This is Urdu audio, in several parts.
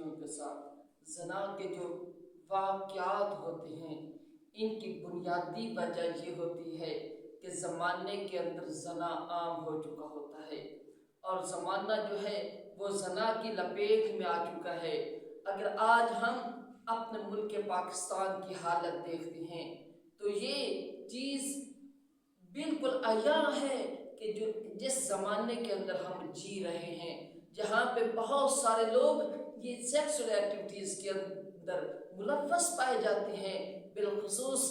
بچیوں کے ساتھ زنا کے جو واقعات ہوتے ہیں ان کی بنیادی وجہ یہ ہوتی ہے کہ زمانے کے اندر زنا عام ہو چکا ہوتا ہے اور زمانہ جو ہے وہ زنا کی لپیٹ میں آ چکا ہے۔ اگر آج ہم اپنے ملک پاکستان کی حالت دیکھتے ہیں تو یہ چیز بالکل عیاں ہے کہ جس زمانے کے اندر ہم جی رہے ہیں، جہاں پہ بہت سارے لوگ یہ سیکسول ایکٹیویٹیز کے اندر ملوث پائے جاتے ہیں، بالخصوص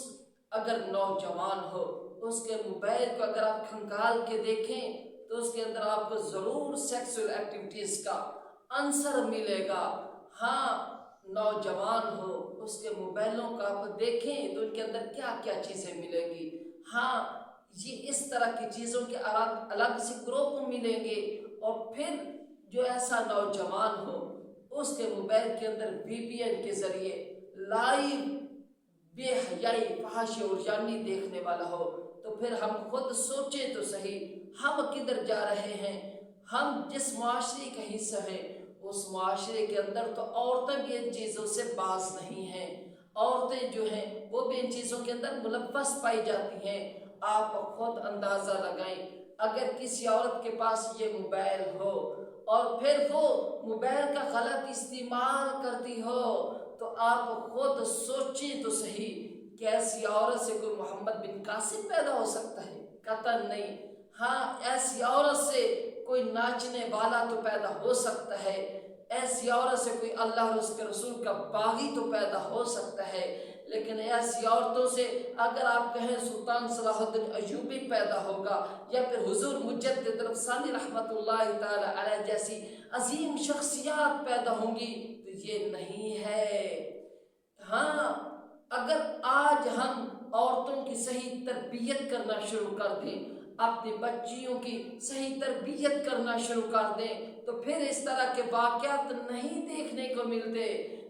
اگر نوجوان ہو اس کے موبائل کو اگر آپ کھنگال کے دیکھیں تو اس کے اندر آپ کو ضرور سیکسول ایکٹیویٹیز کا عنصر ملے گا۔ ہاں، نوجوان ہو اس کے موبائلوں کا آپ دیکھیں تو ان کے اندر کیا کیا چیزیں ملیں گی۔ ہاں، یہ اس طرح کی چیزوں کے الگ سے گروپ ملیں گے، اور پھر جو ایسا نوجوان ہو اس کے موبائل کے اندر VPN کے ذریعے لائیو بے حیائی، فحاشی اور جانی دیکھنے والا ہو تو پھر ہم خود سوچیں تو صحیح ہم کدھر جا رہے ہیں۔ ہم جس معاشرے کا حصہ ہیں اس معاشرے کے اندر تو عورتیں بھی ان چیزوں سے باز نہیں ہیں، عورتیں جو ہیں وہ بھی ان چیزوں کے اندر ملوث پائی جاتی ہیں۔ آپ خود اندازہ لگائیں، اگر کسی عورت کے پاس یہ موبائل ہو اور پھر وہ موبائل کا غلط استعمال کرتی ہو تو آپ خود سوچیں تو صحیح کہ ایسی عورت سے کوئی محمد بن قاسم پیدا ہو سکتا ہے؟ قطعاً نہیں۔ ہاں، ایسی عورت سے کوئی ناچنے والا تو پیدا ہو سکتا ہے، ایسی عورت سے کوئی اللہ اور اس کے رسول کا باغی تو پیدا ہو سکتا ہے، لیکن ایسی عورتوں سے اگر آپ کہیں سلطان صلاح الدین ایوبی پیدا ہوگا یا پھر حضور مجدد ثانی رحمت اللہ تعالی علیہ جیسی عظیم شخصیات پیدا ہوں گی تو یہ نہیں ہے۔ ہاں، اگر آج ہم عورتوں کی صحیح تربیت کرنا شروع کر دیں، اپنی بچیوں کی صحیح تربیت کرنا شروع کر دیں تو پھر اس طرح کے واقعات نہیں دیکھنے کو ملتے۔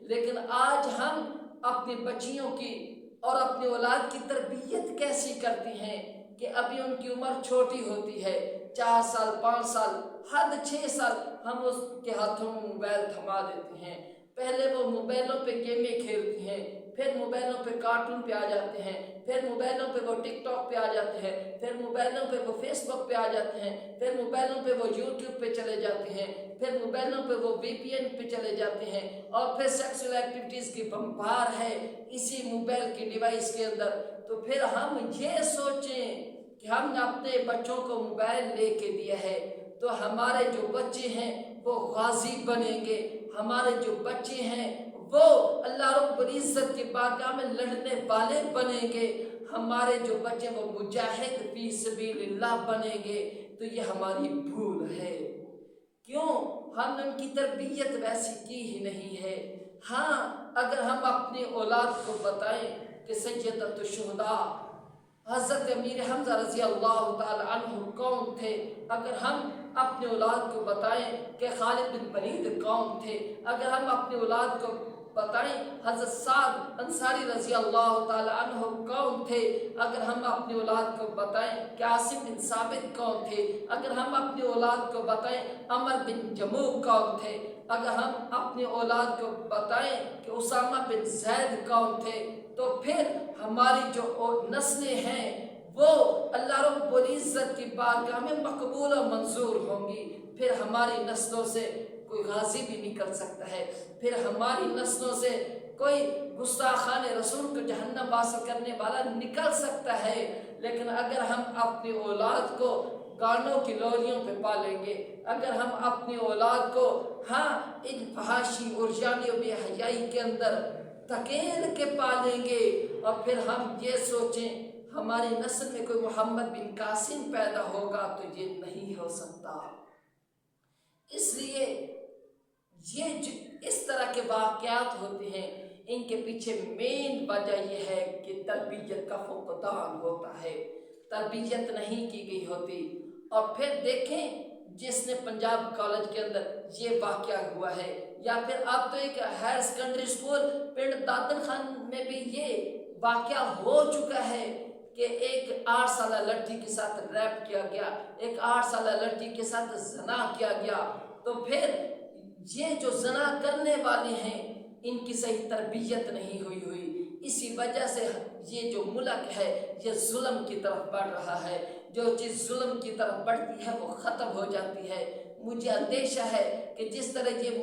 لیکن آج ہم اپنی بچیوں کی اور اپنی اولاد کی تربیت کیسی کرتی ہیں کہ ابھی ان کی عمر چھوٹی ہوتی ہے، 4 سال 5 سال حد 6 سال ہم اس کے ہاتھوں میں موبائل تھما دیتے ہیں۔ پہلے وہ موبائلوں پہ گیمیں کھیلتی ہیں، پھر موبائلوں پہ کارٹون پہ آ جاتے ہیں، پھر موبائلوں پہ وہ ٹک ٹاک پہ آ جاتے ہیں، پھر موبائلوں پہ وہ فیس بک پہ آ جاتے ہیں، پھر موبائلوں پہ وہ یوٹیوب پہ چلے جاتے ہیں، پھر موبائلوں پہ وہ VPN پہ چلے جاتے ہیں، اور پھر سیکسول ایکٹیویٹیز کی بمبار ہے اسی موبائل کی ڈیوائس کے اندر۔ تو پھر ہم یہ سوچیں کہ ہم نے اپنے بچوں کو موبائل لے کے دیا ہے تو ہمارے جو بچے ہیں وہ غازی بنیں گے، ہمارے جو بچے ہیں وہ اللہ رب العزت کی بارگاہ میں لڑنے والے بنیں گے، ہمارے جو بچے وہ مجاہد فی سبیل اللہ بنیں گے۔ تو یہ ہماری بھول ہے، کیوں ہم نے ان کی تربیت ویسی کی ہی نہیں ہے۔ ہاں، اگر ہم اپنی اولاد کو بتائیں کہ سیدۃ الشہداء حضرت امیر حمزہ رضی اللہ تعالی عنہ کون تھے، اگر ہم اپنے اولاد کو بتائیں کہ خالد بن ولید کون تھے، اگر ہم اپنے اولاد کو بتائیں حضرت سعد انصاری رضی اللہ تعالی عنہ کون تھے، اگر ہم اپنی اولاد کو بتائیں کہ عاصم بن ثابت کون تھے، اگر ہم اپنی اولاد کو بتائیں عمر بن جموح کون تھے، اگر ہم اپنی اولاد کو بتائیں کہ اسامہ بن زید کون تھے، تو پھر ہماری جو نسلیں ہیں وہ اللہ رب العزت کی بارگاہ میں مقبول و منظور ہوں گی۔ پھر ہماری نسلوں سے کوئی غازی بھی نکل سکتا ہے، پھر ہماری نسلوں سے کوئی گستاخان رسول کو جہنم واصل کرنے والا نکل سکتا ہے، لیکن اگر ہم اپنی اولاد کو گانوں کی لوریوں پہ پالیں گے، اگر ہم اپنی اولاد کو ان فحاشی اور جانی و بے حیائی کے اندر دھکیل کے پالیں گے، اور پھر ہم یہ سوچیں ہماری نسل میں کوئی محمد بن قاسم پیدا ہوگا تو یہ نہیں ہو سکتا۔ اس لیے یہ اس طرح کے واقعات ہوتے ہیں، ان کے پیچھے مین وجہ یہ ہے کہ تربیت کا فقدان ہوتا ہے، تربیت نہیں کی گئی ہوتی۔ اور پھر دیکھیں جس نے پنجاب کالج کے اندر یہ واقعہ ہوا ہے، یا پھر اب تو ایک higher secondary school Pind Dadan Khan میں بھی یہ واقعہ ہو چکا ہے کہ ایک 8 سالہ لڑکی کے ساتھ ریپ کیا گیا، ایک 8 سالہ لڑکی کے ساتھ زنا کیا گیا۔ تو پھر یہ جو زنا کرنے والے ہیں ان کی صحیح تربیت نہیں ہوئی، اسی وجہ سے یہ جو ملک ہے یہ ظلم کی طرف بڑھ رہا ہے۔ جو چیز ظلم کی طرف بڑھتی ہے وہ ختم ہو جاتی ہے۔ مجھے اندیشہ ہے کہ جس طرح یہ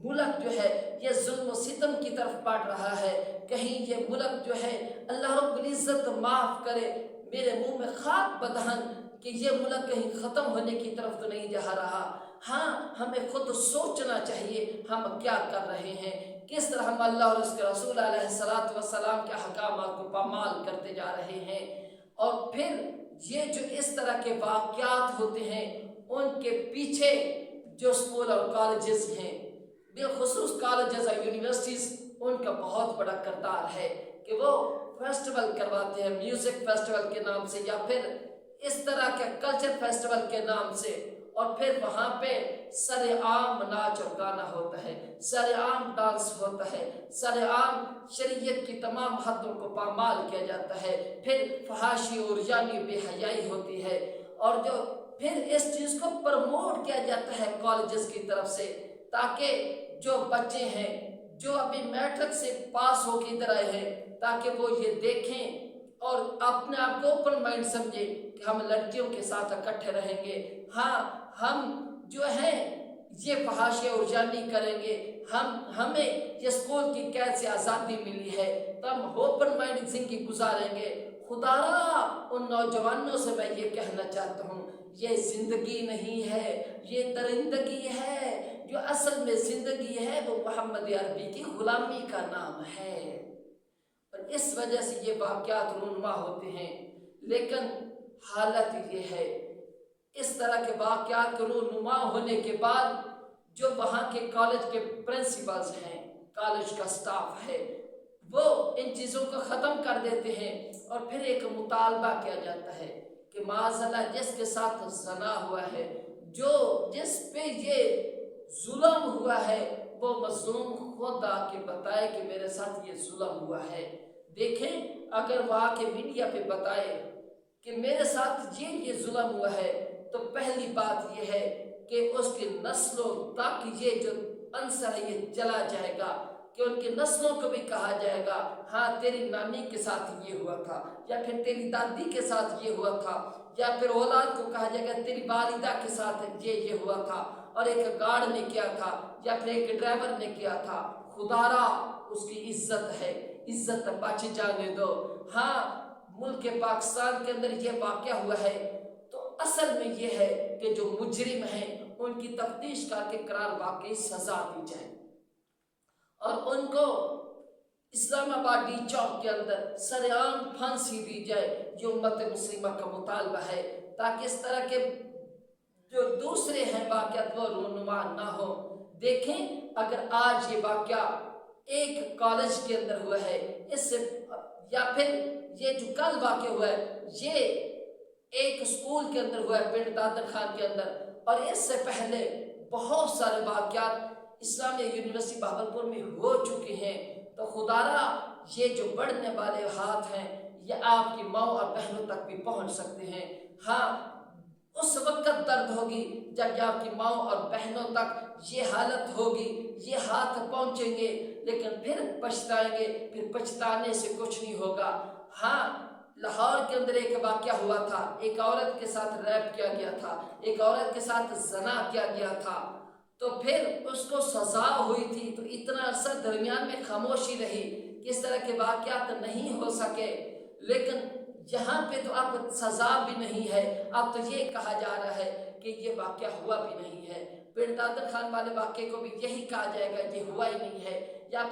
ملک جو ہے یہ ظلم و ستم کی طرف بڑھ رہا ہے، کہیں یہ ملک جو ہے اللہ رب العزت معاف کرے، میرے منہ میں خاک بدہن کہ یہ ملک کہیں ختم ہونے کی طرف تو نہیں جا رہا۔ ہاں ہمیں خود سوچنا چاہیے ہم کیا کر رہے ہیں، کس طرح ہم اللہ اور اس کے رسول علیہ السلام کے احکامات کو پامال کرتے جا رہے ہیں۔ اور پھر یہ جو اس طرح کے واقعات ہوتے ہیں ان کے پیچھے جو اسکول اور کالجز ہیں، بالخصوص کالجز اور یونیورسٹیز، ان کا بہت بڑا کردار ہے کہ وہ فیسٹیول کرواتے ہیں میوزک فیسٹیول کے نام سے یا پھر اس طرح کے کلچر فیسٹیول کے نام سے، اور پھر وہاں پہ سر عام ناچ اور گانا ہوتا ہے، سر عام ڈانس ہوتا ہے، سر عام شریعت کی تمام حدوں کو پامال کیا جاتا ہے، پھر فحاشی اور یعنی بے حیائی ہوتی ہے، اور جو پھر اس چیز کو پروموٹ کیا جاتا ہے کالجز کی طرف سے، تاکہ جو بچے ہیں جو ابھی میٹرک سے پاس ہو کے ادھر آئے ہیں تاکہ وہ یہ دیکھیں اور اپنے آپ کو اوپن مائنڈ سمجھے کہ ہم لڑکیوں کے ساتھ اکٹھے رہیں گے، ہاں ہم جو ہیں یہ فحاشی اور جانی کریں گے، ہمیں یہ اسکول کی قید سے آزادی ملی ہے تو ہم اوپن مائنڈ زندگی گزاریں گے۔ خدا را ان نوجوانوں سے میں یہ کہنا چاہتا ہوں یہ زندگی نہیں ہے، یہ درندگی ہے، جو اصل میں زندگی ہے وہ محمد عربی کی غلامی کا نام ہے، اور اس وجہ سے یہ واقعات رونما ہوتے ہیں۔ لیکن حالت یہ ہے اس طرح کے واقعات کے رونما ہونے کے بعد جو وہاں کے کالج کے پرنسپلز ہیں، کالج کا سٹاف ہے، وہ ان چیزوں کو ختم کر دیتے ہیں اور پھر ایک مطالبہ کیا جاتا ہے کہ معاذ اللہ جس کے ساتھ زنا ہوا ہے، جس پہ یہ ظلم ہوا ہے، وہ مظلوم خود آ کے بتائے کہ میرے ساتھ یہ ظلم ہوا ہے۔ دیکھیں اگر وہ آ کے میڈیا پہ بتائے کہ میرے ساتھ یہ ظلم ہوا ہے تو پہلی بات یہ ہے کہ اس کی نسلوں تک یہ جو عنصر ہے یہ چلا جائے گا، کہ ان کی نسلوں کو بھی کہا جائے گا ہاں تیری نانی کے ساتھ یہ ہوا تھا، یا پھر تیری دادی کے ساتھ یہ ہوا تھا، یا پھر اولاد کو کہا جائے گا تیری والدہ کے ساتھ یہ ہوا تھا، اور ایک گارڈ نے کیا تھا یا پھر ایک ڈرائیور نے کیا تھا۔ خدا را اس کی عزت ہے، عزت بچ جانے دو۔ ہاں ملک پاکستان کے اندر یہ واقعہ ہوا ہے تو اصل میں یہ ہے کہ جو مجرم ہیں ان کی تفتیش کر کے قرار واقعی سزا دی جائے اور ان کو اسلام آباد ڈی چوک کے اندر سرعام پھانسی دی جائے، یہ امت مسلمہ کا مطالبہ ہے، تاکہ اس طرح کے جو دوسرے ہیں واقعات وہ رونما نہ ہو۔ دیکھیں اگر آج یہ واقعہ ایک کالج کے اندر ہوا ہے، اس سے یا پھر یہ جو کل واقع ہوا ہے یہ ایک اسکول کے اندر ہوا ہے پنڈ دادر خان کے اندر، اور اس سے پہلے بہت سارے واقعات اسلامیہ یونیورسٹی بہاولپور میں ہو چکے ہیں، تو خدا را یہ جو بڑھنے والے ہاتھ ہیں یہ آپ کی ماؤں اور بہنوں تک بھی پہنچ سکتے ہیں۔ ہاں اس وقت درد ہوگی جب آپ کی ماؤں اور بہنوں تک یہ حالت ہوگی، یہ ہاتھ پہنچیں گے، لیکن پھر پچھتائیں گے، پھر پچھتانے سے کچھ نہیں ہوگا۔ ہاں لاہور کے اندر ایک واقعہ ہوا تھا، ایک عورت کے ساتھ ریپ کیا گیا تھا، ایک عورت کے ساتھ زنا کیا گیا تھا، تو پھر اس کو سزا ہوئی تھی، تو اتنا عرصہ درمیان میں خاموشی رہی، کس طرح کے واقعات نہیں ہو سکے، لیکن یہاں پہ تو اب سزا بھی نہیں ہے، اب تو یہ کہا جا رہا ہے کہ یہ واقعہ ہوا بھی نہیں ہے۔ پنڈ دادر خان والے واقعے کو بھی یہی کہا جائے گا یہ ہوا ہی نہیں ہے، یا پھر